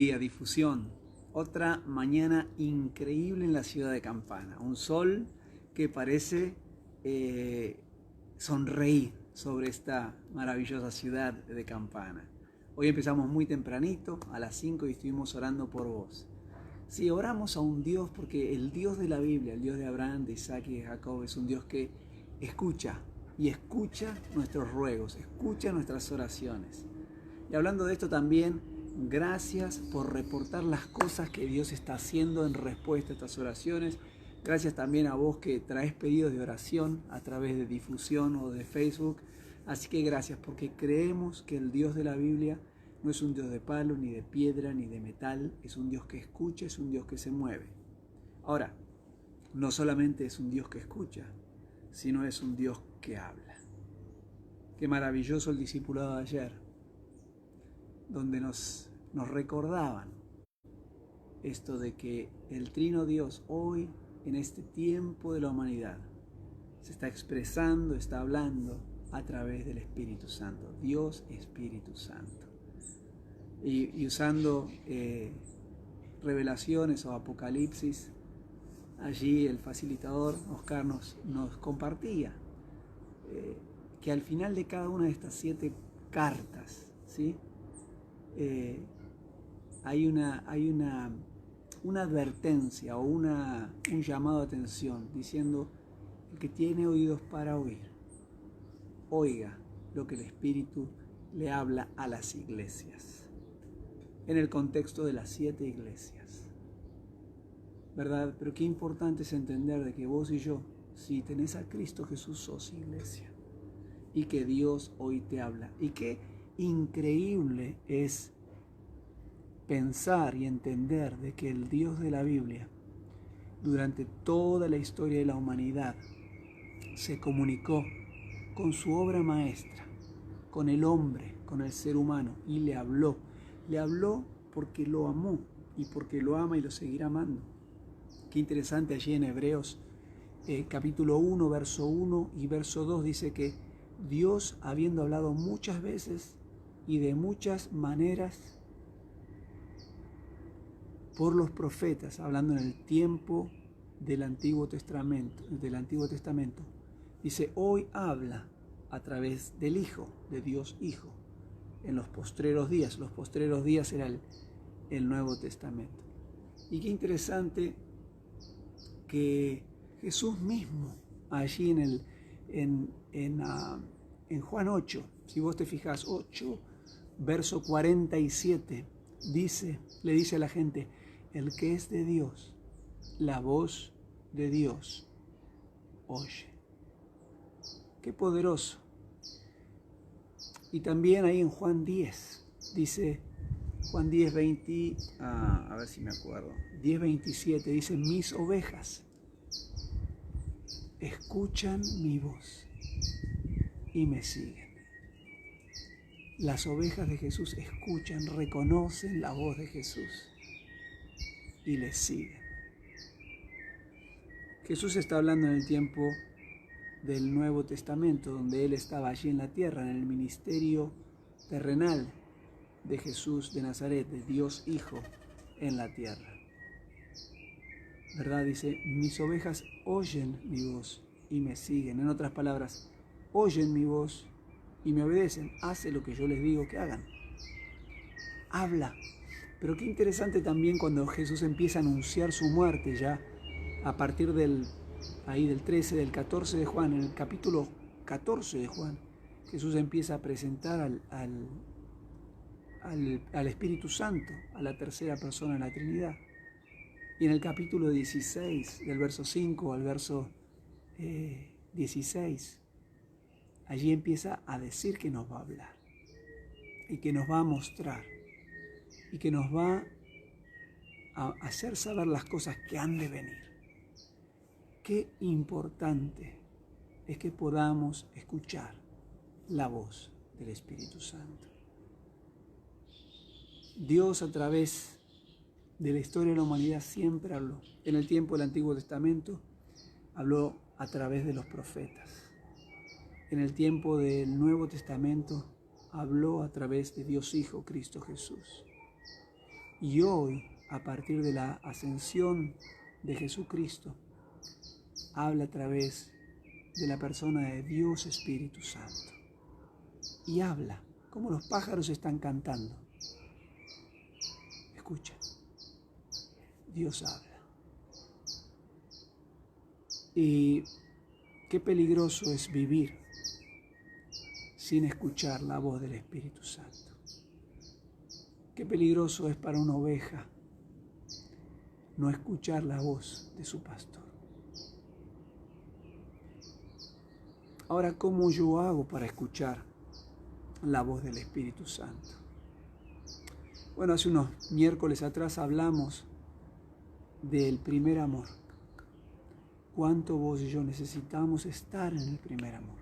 Y a difusión, otra mañana increíble en la ciudad de Campana, un sol que parece sonreír sobre esta maravillosa ciudad de Campana. Hoy empezamos muy tempranito, a las 5, y estuvimos orando por vos. Sí, oramos a un Dios porque el Dios de la Biblia, el Dios de Abraham, de Isaac y de Jacob, es un Dios que escucha y escucha nuestros ruegos, escucha nuestras oraciones. Y hablando de esto también, gracias por reportar las cosas que Dios está haciendo en respuesta a estas oraciones. Gracias también a vos que traes pedidos de oración a través de difusión o de Facebook. Así que gracias, porque creemos que el Dios de la Biblia no es un Dios de palo, ni de piedra, ni de metal. Es un Dios que escucha, es un Dios que se mueve. Ahora, no solamente es un Dios que escucha, sino es un Dios que habla. Qué maravilloso el discipulado de ayer, donde nos recordaban esto de que el Trino Dios hoy, en este tiempo de la humanidad, se está expresando, está hablando a través del Espíritu Santo, Dios Espíritu Santo. Y usando revelaciones o apocalipsis, allí el facilitador Oscar nos compartía que al final de cada una de estas 7 cartas, ¿sí? Hay una advertencia o un llamado de atención diciendo: el que tiene oídos para oír, oiga lo que el Espíritu le habla a las iglesias, en el contexto de las 7 iglesias, ¿verdad? Pero qué importante es entender de que vos y yo, si tenés a Cristo Jesús, sos iglesia, y que Dios hoy te habla, y qué increíble es pensar y entender de que el Dios de la Biblia, durante toda la historia de la humanidad, se comunicó con su obra maestra, con el hombre, con el ser humano, y le habló porque lo amó y porque lo ama y lo seguirá amando. Qué interesante, allí en Hebreos capítulo 1, verso 1 y verso 2 dice que Dios, habiendo hablado muchas veces y de muchas maneras por los profetas, hablando en el tiempo del Antiguo Testamento, dice: hoy habla a través del Hijo, de Dios Hijo, en los postreros días. Los postreros días era el Nuevo Testamento. Y qué interesante que Jesús mismo, allí en Juan 8, si vos te fijás, 8, verso 47, le dice a la gente: el que es de Dios, la voz de Dios oye. Qué poderoso. Y también ahí en Juan 10, dice, Juan 10, 20, a ver si me acuerdo, 10, 27, dice: mis ovejas escuchan mi voz y me siguen. Las ovejas de Jesús escuchan, reconocen la voz de Jesús y le siguen. Jesús está hablando en el tiempo del Nuevo Testamento, donde Él estaba allí en la tierra, en el ministerio terrenal de Jesús de Nazaret, de Dios Hijo en la tierra. ¿Verdad? Dice: mis ovejas oyen mi voz y me siguen. En otras palabras, oyen mi voz y me obedecen. Hace lo que yo les digo que hagan. Habla. Pero qué interesante también cuando Jesús empieza a anunciar su muerte, ya a partir del 13, del 14 de Juan, en el capítulo 14 de Juan, Jesús empieza a presentar al Espíritu Santo, a la tercera persona de la Trinidad. Y en el capítulo 16, del verso 5 al verso 16, allí empieza a decir que nos va a hablar y que nos va a mostrar y que nos va a hacer saber las cosas que han de venir. Qué importante es que podamos escuchar la voz del Espíritu Santo. Dios, a través de la historia de la humanidad, siempre habló. En el tiempo del Antiguo Testamento habló a través de los profetas. En el tiempo del Nuevo Testamento habló a través de Dios Hijo, Cristo Jesús. Y hoy, a partir de la ascensión de Jesucristo, habla a través de la persona de Dios Espíritu Santo. Y habla, como los pájaros están cantando. Escucha, Dios habla. Y qué peligroso es vivir sin escuchar la voz del Espíritu Santo. Qué peligroso es para una oveja no escuchar la voz de su pastor. Ahora, ¿cómo yo hago para escuchar la voz del Espíritu Santo? Bueno, hace unos miércoles atrás hablamos del primer amor. Cuánto vos y yo necesitamos estar en el primer amor,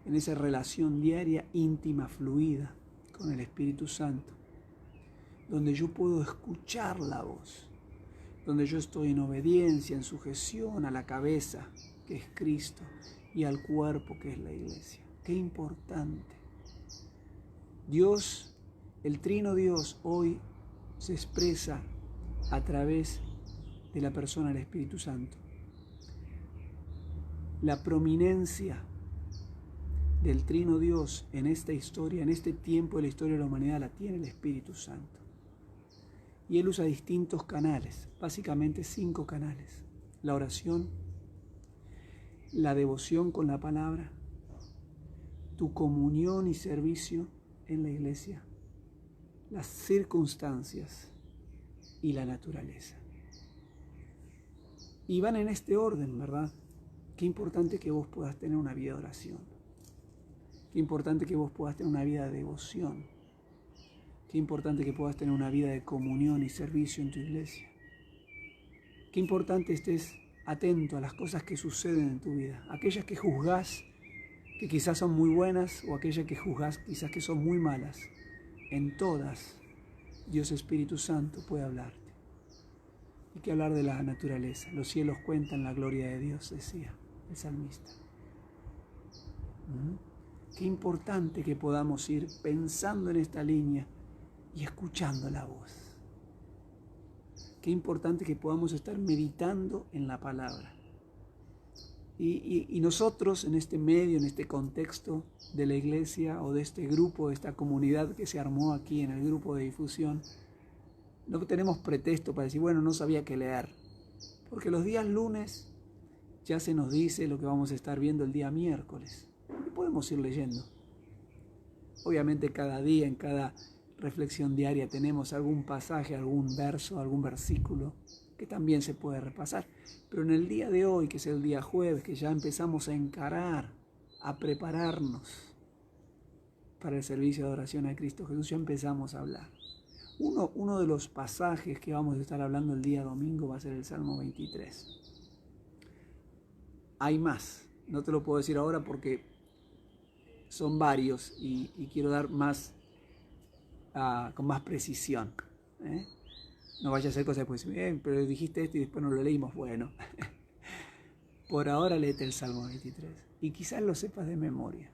en esa relación diaria, íntima, fluida con el Espíritu Santo, donde yo puedo escuchar la voz, donde yo estoy en obediencia, en sujeción a la cabeza, que es Cristo, y al cuerpo, que es la iglesia. Qué importante. Dios, el Trino Dios, hoy se expresa a través de la persona del Espíritu Santo. La prominencia del Trino Dios en esta historia, en este tiempo de la historia de la humanidad, la tiene el Espíritu Santo. Y Él usa distintos canales, básicamente 5 canales. La oración, la devoción con la palabra, tu comunión y servicio en la iglesia, las circunstancias y la naturaleza. Y van en este orden, ¿verdad? Qué importante que vos puedas tener una vida de oración. Qué importante que vos puedas tener una vida de devoción. Qué importante que puedas tener una vida de comunión y servicio en tu iglesia. Qué importante estés atento a las cosas que suceden en tu vida. Aquellas que juzgás que quizás son muy buenas o aquellas que juzgás quizás que son muy malas. En todas, Dios Espíritu Santo puede hablarte. Hay que hablar de la naturaleza. Los cielos cuentan la gloria de Dios, decía el salmista. Qué importante que podamos ir pensando en esta línea y escuchando la voz. Qué importante que podamos estar meditando en la palabra. Y nosotros en este medio, en este contexto de la iglesia o de este grupo, de esta comunidad que se armó aquí en el grupo de difusión, no tenemos pretexto para decir, bueno, no sabía qué leer. Porque los días lunes ya se nos dice lo que vamos a estar viendo el día miércoles. Y podemos ir leyendo. Obviamente cada día, en cada reflexión diaria, tenemos algún pasaje, algún verso, algún versículo que también se puede repasar. Pero en el día de hoy, que es el día jueves, que ya empezamos a encarar, a prepararnos para el servicio de adoración a Cristo Jesús, ya empezamos a hablar. Uno de los pasajes que vamos a estar hablando el día domingo va a ser el Salmo 23. Hay más, no te lo puedo decir ahora porque son varios y quiero dar más, con más precisión. No vaya a ser cosa después, pero dijiste esto y después no lo leímos. Bueno, por ahora léete el Salmo 23 y quizás lo sepas de memoria.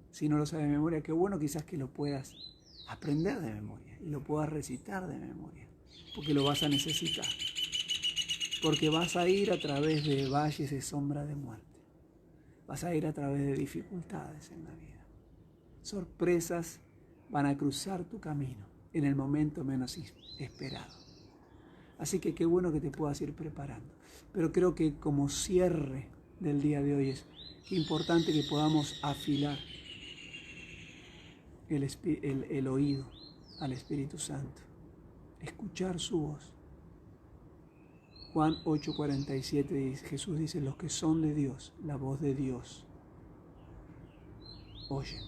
Si no lo sabes de memoria, qué bueno quizás que lo puedas aprender de memoria y lo puedas recitar de memoria, porque lo vas a necesitar. Porque vas a ir a través de valles de sombra de muerte. Vas a ir a través de dificultades en la vida. Sorpresas van a cruzar tu camino en el momento menos esperado. Así que qué bueno que te puedas ir preparando. Pero creo que como cierre del día de hoy es importante que podamos afilar el oído al Espíritu Santo. Escuchar su voz. Juan 8:47 Jesús dice, los que son de Dios, la voz de Dios, oyen.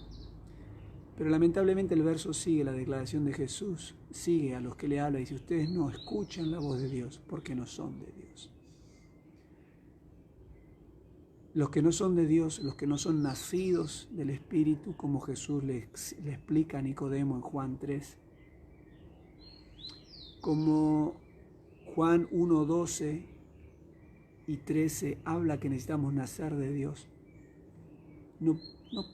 Pero lamentablemente el verso sigue, la declaración de Jesús sigue a los que le habla y dice, ustedes no escuchan la voz de Dios porque no son de Dios. Los que no son de Dios, los que no son nacidos del Espíritu, como Jesús le explica a Nicodemo en Juan 3, como Juan 1:12 y 13 habla que necesitamos nacer de Dios, no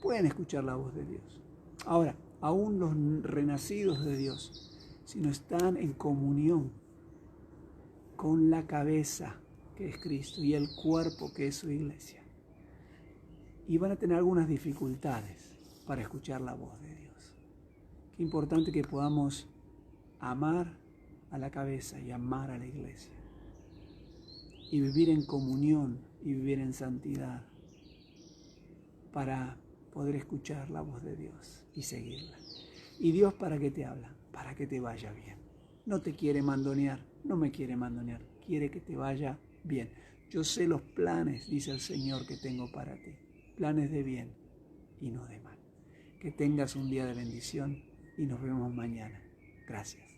pueden escuchar la voz de Dios. Ahora, aún los renacidos de Dios sino están en comunión con la cabeza, que es Cristo, y el cuerpo, que es su iglesia. Y van a tener algunas dificultades para escuchar la voz de Dios. Qué importante que podamos amar a la cabeza y amar a la iglesia. Y vivir en comunión y vivir en santidad para poder escuchar la voz de Dios y seguirla. ¿Y Dios para qué te habla? Para que te vaya bien. No te quiere mandonear, no me quiere mandonear, quiere que te vaya bien. Yo sé los planes, dice el Señor, que tengo para ti. Planes de bien y no de mal. Que tengas un día de bendición y nos vemos mañana. Gracias.